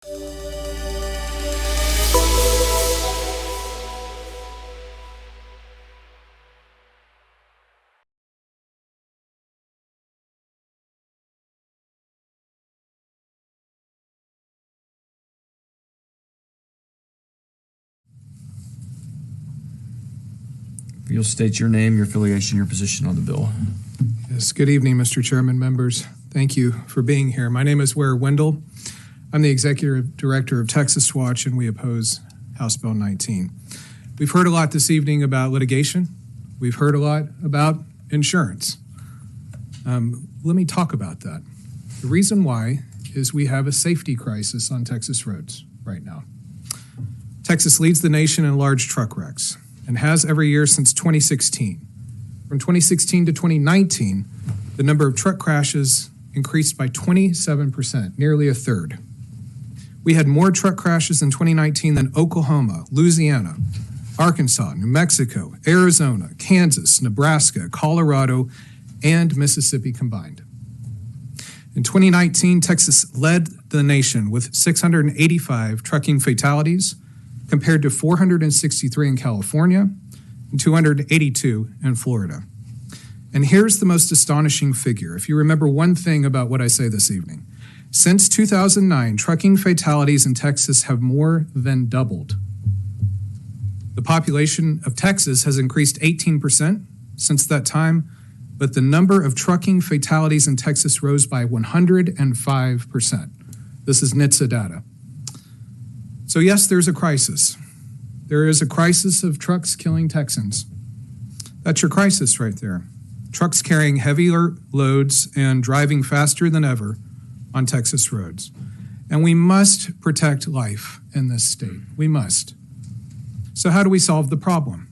You'll state your name, your affiliation, your position on the bill. Yes, good evening, Mr. Chairman, members. Thank you for being here. My name is Ware Wendell. I'm the Executive Director of Texas Watch, and we oppose House Bill 19. We've heard a lot this evening about litigation. We've heard a lot about insurance. Let me talk about that. The reason why is we have a safety crisis on Texas roads right now. Texas leads the nation in large truck wrecks and has every year since 2016. From 2016 to 2019, the number of truck crashes increased by 27%, nearly a third. We had more truck crashes in 2019 than Oklahoma, Louisiana, Arkansas, New Mexico, Arizona, Kansas, Nebraska, Colorado, and Mississippi combined. In 2019, Texas led the nation with 685 trucking fatalities, compared to 463 in California and 282 in Florida. And here's the most astonishing figure. If you remember one thing about what I say this evening, since 2009, trucking fatalities in Texas have more than doubled. The population of Texas has increased 18% since that time, but the number of trucking fatalities in Texas rose by 105%. This is NHTSA data. So yes, there's a crisis. There is a crisis of trucks killing Texans. That's your crisis right there. Trucks carrying heavier loads and driving faster than ever on Texas roads. And we must protect life in this state. We must. So how do we solve the problem?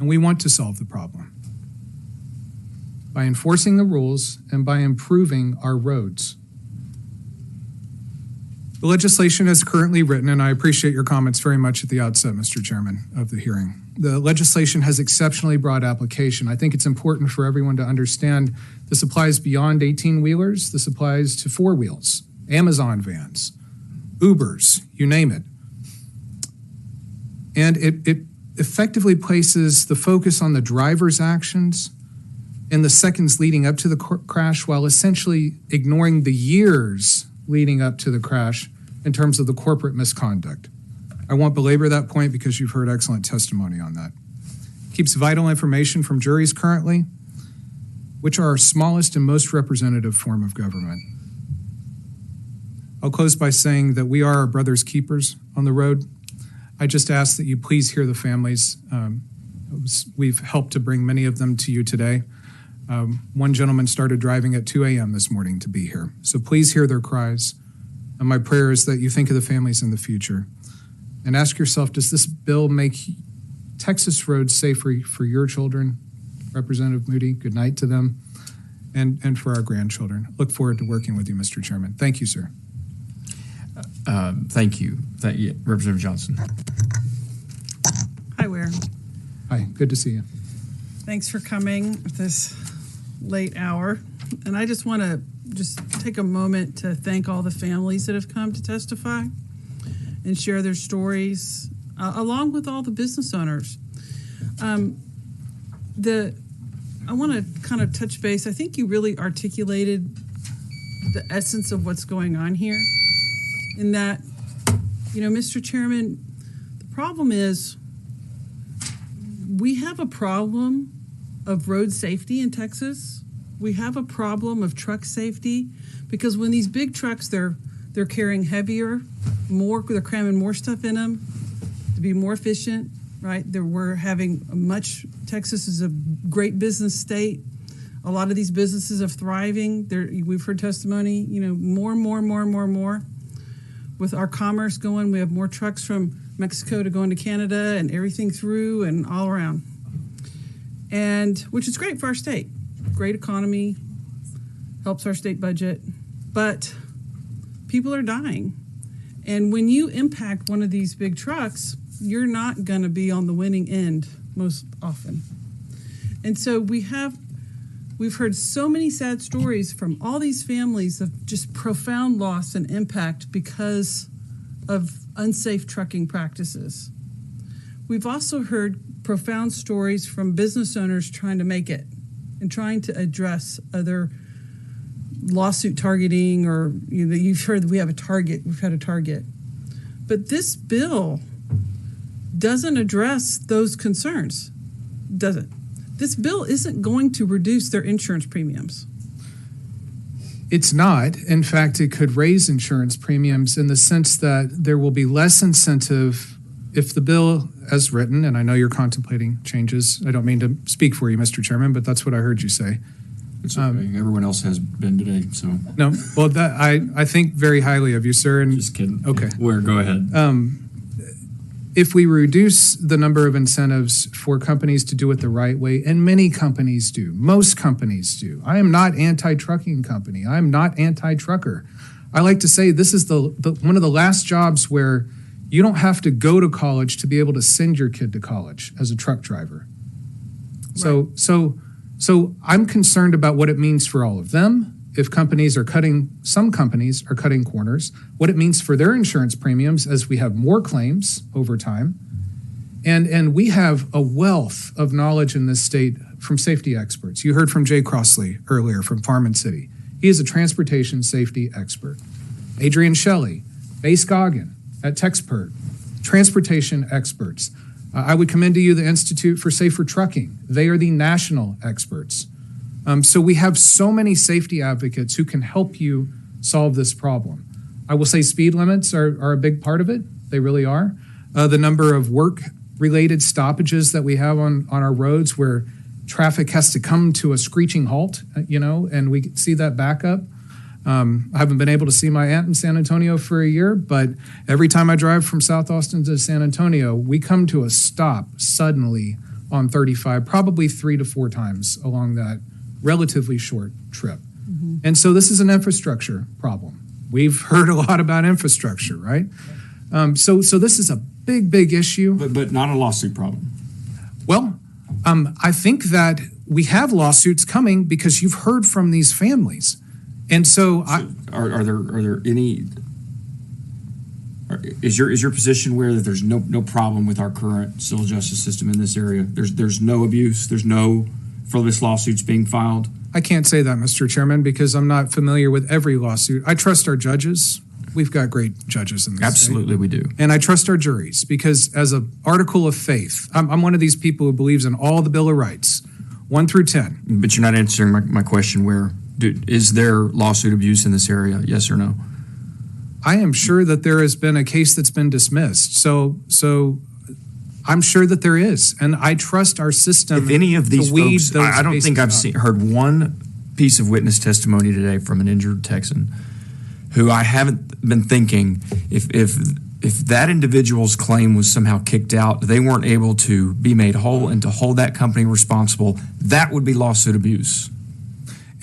And we want to solve the problem by enforcing the rules and by improving our roads. The legislation is currently written, and I appreciate your comments very much at the outset, Mr. Chairman, of the hearing. The legislation has exceptionally broad application. I think it's important for everyone to understand this applies beyond 18-wheelers. This applies to four wheels, Amazon vans, Ubers, you name it. And it effectively places the focus on the driver's actions in the seconds leading up to the crash, while essentially ignoring the years leading up to the crash in terms of the corporate misconduct. I won't belabor that point because you've heard excellent testimony on that. Keeps vital information from juries currently, which are our smallest and most representative form of government. I'll close by saying that we are our brother's keepers on the road. I just ask that you please hear the families. We've helped to bring many of them to you today. One gentleman started driving at 2 a.m. this morning to be here. So please hear their cries. And my prayer is that you think of the families in the future and ask yourself, does this bill make Texas roads safer for your children? Representative Moody, good night to them, and for our grandchildren. Look forward to working with you, Mr. Chairman. Thank you, sir. Thank you. Representative Johnson. Hi, Ware. Hi, good to see you. Thanks for coming at this late hour. And I just want to take a moment to thank all the families that have come to testify and share their stories, along with all the business owners. I want to kind of touch base. I think you really articulated the essence of what's going on here, in that, Mr. Chairman, the problem is we have a problem of road safety in Texas. We have a problem of truck safety because when these big trucks, they're carrying heavier, they're cramming more stuff in them to be more efficient, right? Texas is a great business state. A lot of these businesses are thriving. We've heard testimony, more. With our commerce going, we have more trucks from Mexico to going to Canada and everything through and all around. And which is great for our state. Great economy, helps our state budget, but people are dying. And when you impact one of these big trucks, you're not going to be on the winning end most often. And so we've heard so many sad stories from all these families of just profound loss and impact because of unsafe trucking practices. We've also heard profound stories from business owners trying to make it and trying to address other lawsuit targeting, or you've heard we've had a target. But this bill doesn't address those concerns, does it? This bill isn't going to reduce their insurance premiums. It's not. In fact, it could raise insurance premiums in the sense that there will be less incentive if the bill as written, and I know you're contemplating changes. I don't mean to speak for you, Mr. Chairman, but that's what I heard you say. It's okay. Everyone else has been today, so. No, well, I think very highly of you, sir. And Just kidding. Okay. Ware, go ahead. If we reduce the number of incentives for companies to do it the right way, and many companies do, most companies do. I am not anti-trucking company. I am not anti-trucker. I like to say this is the one of the last jobs where you don't have to go to college to be able to send your kid to college as a truck driver. Right. So I'm concerned about what it means for all of them. If some companies are cutting corners, what it means for their insurance premiums as we have more claims over time. And we have a wealth of knowledge in this state from safety experts. You heard from Jay Crossley earlier from Farm and City. He is a transportation safety expert. Adrian Shelley, Bay Scoggin at Texpert, transportation experts. I would commend to you the Institute for Safer Trucking. They are the national experts. So we have so many safety advocates who can help you solve this problem. I will say speed limits are a big part of it. They really are. The number of work-related stoppages that we have on our roads where traffic has to come to a screeching halt, and we see that back up. I haven't been able to see my aunt in San Antonio for a year, but every time I drive from South Austin to San Antonio, we come to a stop suddenly on 35, probably 3 to 4 times along that relatively short trip. Mm-hmm. And so this is an infrastructure problem. We've heard a lot about infrastructure, right? So this is a big issue. But not a lawsuit problem. Well, I think that we have lawsuits coming because you've heard from these families. And so are there any? Is your position where that there's no problem with our current civil justice system in this area? There's no abuse. There's no frivolous lawsuits being filed. I can't say that, Mr. Chairman, because I'm not familiar with every lawsuit. I trust our judges. We've got great judges in this Absolutely, state. we do. And I trust our juries because as an article of faith, I'm one of these people who believes in all the Bill of Rights, 1 through 10. But you're not answering my question. Is there lawsuit abuse in this area? Yes or no? I am sure that there has been a case that's been dismissed. So I'm sure that there is, and I trust our system. If any of these folks, I don't think I've heard one piece of witness testimony today from an injured Texan who I haven't been thinking if that individual's claim was somehow kicked out, they weren't able to be made whole and to hold that company responsible, that would be lawsuit abuse.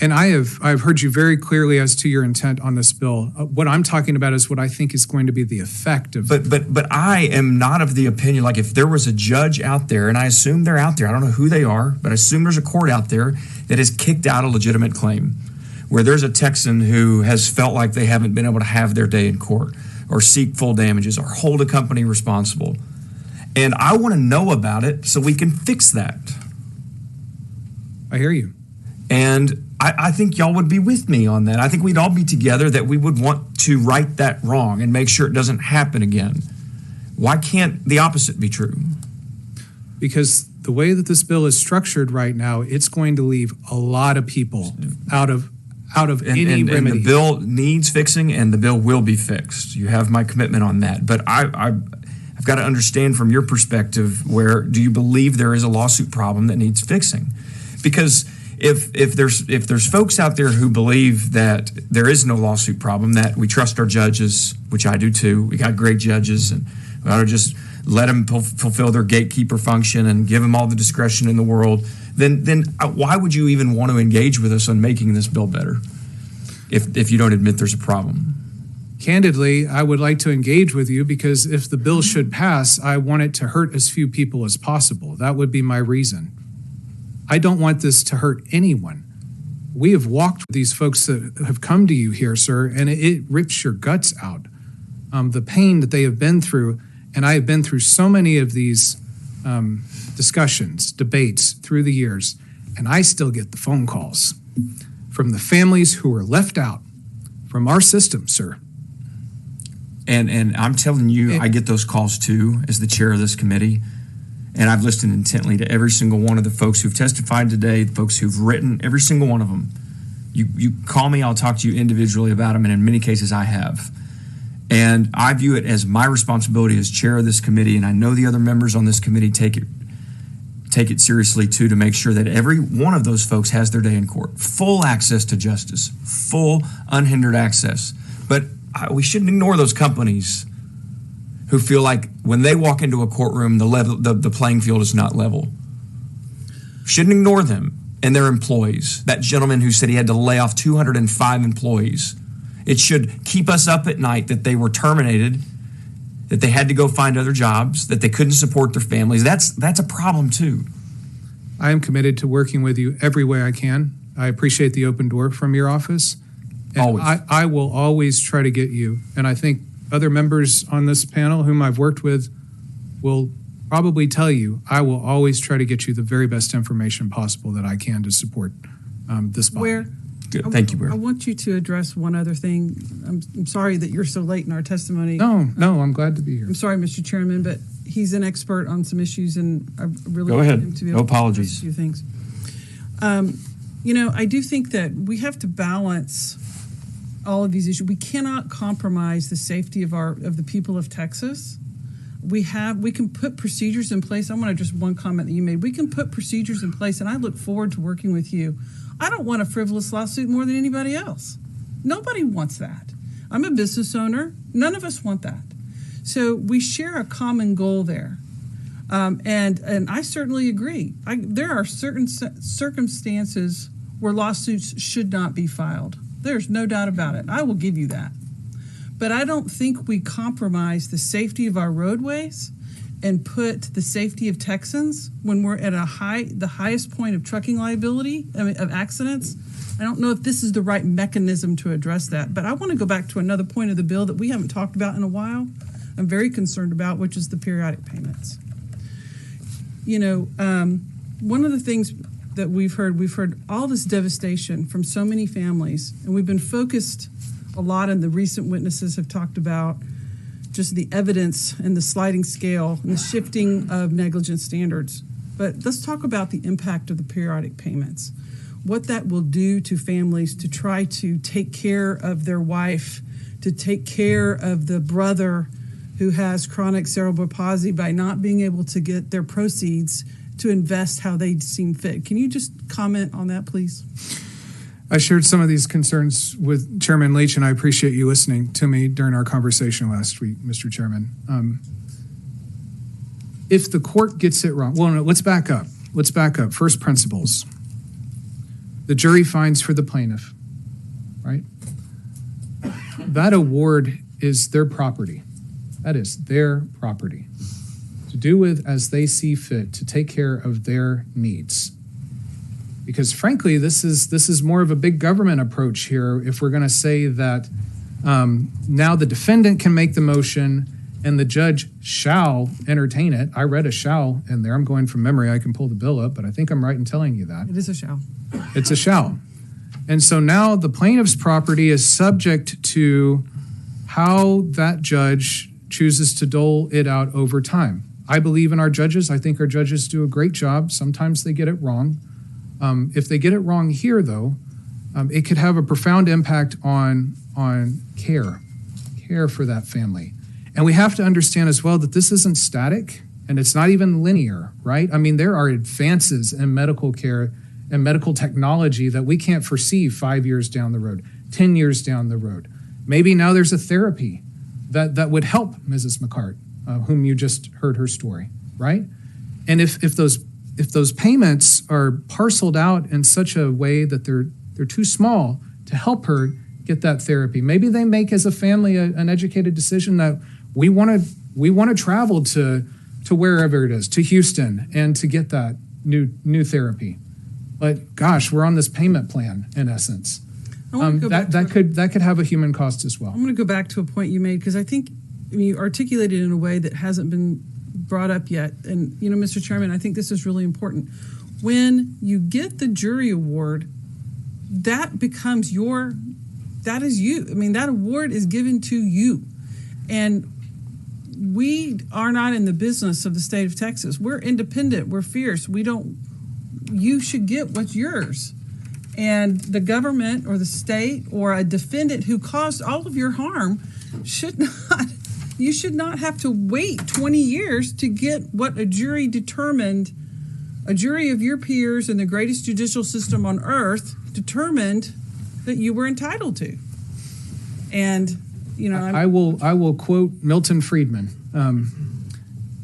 And I've heard you very clearly as to your intent on this bill. What I'm talking about is what I think is going to be the effect of. But I am not of the opinion, like if there was a judge out there, and I assume they're out there, I don't know who they are, but I assume there's a court out there that has kicked out a legitimate claim, where there's a Texan who has felt like they haven't been able to have their day in court or seek full damages or hold a company responsible. And I want to know about it so we can fix that. I hear you. And I think y'all would be with me on that. I think we'd all be together that we would want to right that wrong and make sure it doesn't happen again. Why can't the opposite be true? Because the way that this bill is structured right now, it's going to leave a lot of people out of any remedy. And the bill needs fixing, and the bill will be fixed. You have my commitment on that. But I've got to understand from your perspective, where do you believe there is a lawsuit problem that needs fixing? Because if there's folks out there who believe that there is no lawsuit problem, that we trust our judges, which I do too, we got great judges, and we ought to just let them fulfill their gatekeeper function and give them all the discretion in the world, then why would you even want to engage with us on making this bill better if you don't admit there's a problem? Candidly, I would like to engage with you because if the bill should pass, I want it to hurt as few people as possible. That would be my reason. I don't want this to hurt anyone. We have walked with these folks that have come to you here, sir, and it rips your guts out. the pain that they have been through. And I have been through so many of these discussions, debates through the years, and I still get the phone calls from the families who are left out from our system, sir. And I'm telling you, I get those calls too as the chair of this committee. And I've listened intently to every single one of the folks who've testified today, the folks who've written, every single one of them. You call me, I'll talk to you individually about them, and in many cases I have. And I view it as my responsibility as chair of this committee, and I know the other members on this committee take it seriously too, to make sure that every one of those folks has their day in court. Full access to justice, full unhindered access. But we shouldn't ignore those companies who feel like when they walk into a courtroom, the playing field is not level. Shouldn't ignore them and their employees. That gentleman who said he had to lay off 205 employees. It should keep us up at night that they were terminated, that they had to go find other jobs, that they couldn't support their families. That's a problem too. I am committed to working with you every way I can. I appreciate the open door from your office. And Always. I will always try to get you, and I think other members on this panel whom I've worked with will probably tell you, I will always try to get you the very best information possible that I can to support this body. Ware, Good. Thank you, Ware. I want you to address one other thing. I'm sorry that you're so late in our testimony. No, I'm glad to be here. I'm sorry, Mr. Chairman, but he's an expert on some issues, and I really Go want ahead. him to be No able to apologies. address a few things. I do think that we have to balance all of these issues. We cannot compromise the safety of the people of Texas. We can put procedures in place. I want to just one comment that you made. We can put procedures in place, and I look forward to working with you. I don't want a frivolous lawsuit more than anybody else. Nobody wants that. I'm a business owner. None of us want that. So we share a common goal there. And I certainly agree. There are certain circumstances where lawsuits should not be filed. There's no doubt about it. I will give you that. But I don't think we compromise the safety of our roadways and put the safety of Texans when we're at the highest point of trucking liability, of accidents. I don't know if this is the right mechanism to address that. But I want to go back to another point of the bill that we haven't talked about in a while. I'm very concerned about, which is the periodic payments. One of the things that we've heard all this devastation from so many families, and we've been focused a lot, and the recent witnesses have talked about just the evidence and the sliding scale and the shifting of negligence standards. But let's talk about the impact of the periodic payments, what that will do to families to try to take care of their wife, to take care of the brother who has chronic cerebral palsy by not being able to get their proceeds to invest how they seem fit. Can you just comment on that, please? I shared some of these concerns with Chairman Leach, and I appreciate you listening to me during our conversation last week, Mr. Chairman. If the court gets it wrong, well, no, let's back up. First principles. The jury finds for the plaintiff, right? That award is their property. That is their property to do with as they see fit, to take care of their needs. Because frankly, this is more of a big government approach here. If we're going to say that now the defendant can make the motion and the judge shall entertain it. I read a shall in there. I'm going from memory. I can pull the bill up, but I think I'm right in telling you that. It is a shall. It's a shall. And so now the plaintiff's property is subject to how that judge chooses to dole it out over time. I believe in our judges. I think our judges do a great job. Sometimes they get it wrong. If they get it wrong here, though, it could have a profound impact on care for that family. And we have to understand as well that this isn't static and it's not even linear, right? I mean, there are advances in medical care and medical technology that we can't foresee 5 years down the road, 10 years down the road. Maybe now there's a therapy that would help Mrs. McCart, whom you just heard her story, right? And if those payments are parceled out in such a way that they're too small to help her get that therapy, maybe they make as a family an educated decision that we want to travel to wherever it is, to Houston, and to get that new therapy. But gosh, we're on this payment plan in essence. That could have a human cost as well. I'm going to go back to a point you made, because I think you articulated in a way that hasn't been brought up yet. And, Mr. Chairman, I think this is really important. When you get the jury award, that becomes that is you. I mean, that award is given to you. And we are not in the business of the state of Texas. We're independent. We're fierce. You should get what's yours. And the government or the state or a defendant who caused all of your harm you should not have to wait 20 years to get what a jury determined, a jury of your peers in the greatest judicial system on earth determined that you were entitled to. And, I will quote Milton Friedman.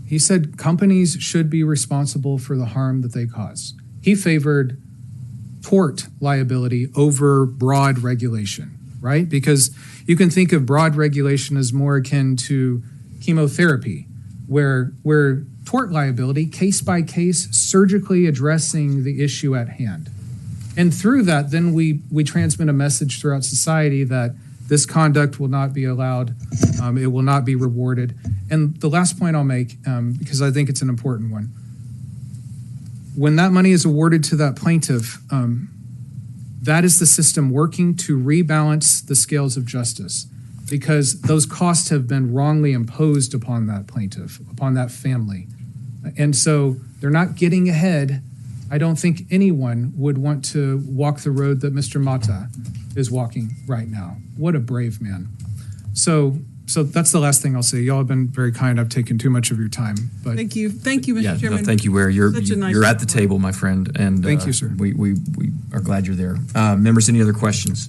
He said companies should be responsible for the harm that they cause. He favored tort liability over broad regulation, right? Because you can think of broad regulation as more akin to chemotherapy, where tort liability, case by case, surgically addressing the issue at hand. And through that, then we transmit a message throughout society that this conduct will not be allowed, it will not be rewarded. And the last point I'll make, because I think it's an important one, when that money is awarded to that plaintiff, that is the system working to rebalance the scales of justice, because those costs have been wrongly imposed upon that plaintiff, upon that family. And so they're not getting ahead. I don't think anyone would want to walk the road that Mr. Mata is walking right now. What a brave man. So that's the last thing I'll say. Y'all have been very kind. I've taken too much of your time. But Thank you, Mr. Chairman. No, thank you, Ware. You're at the report. table, my friend. And Thank you, sir. We are glad you're there. Members, any other questions?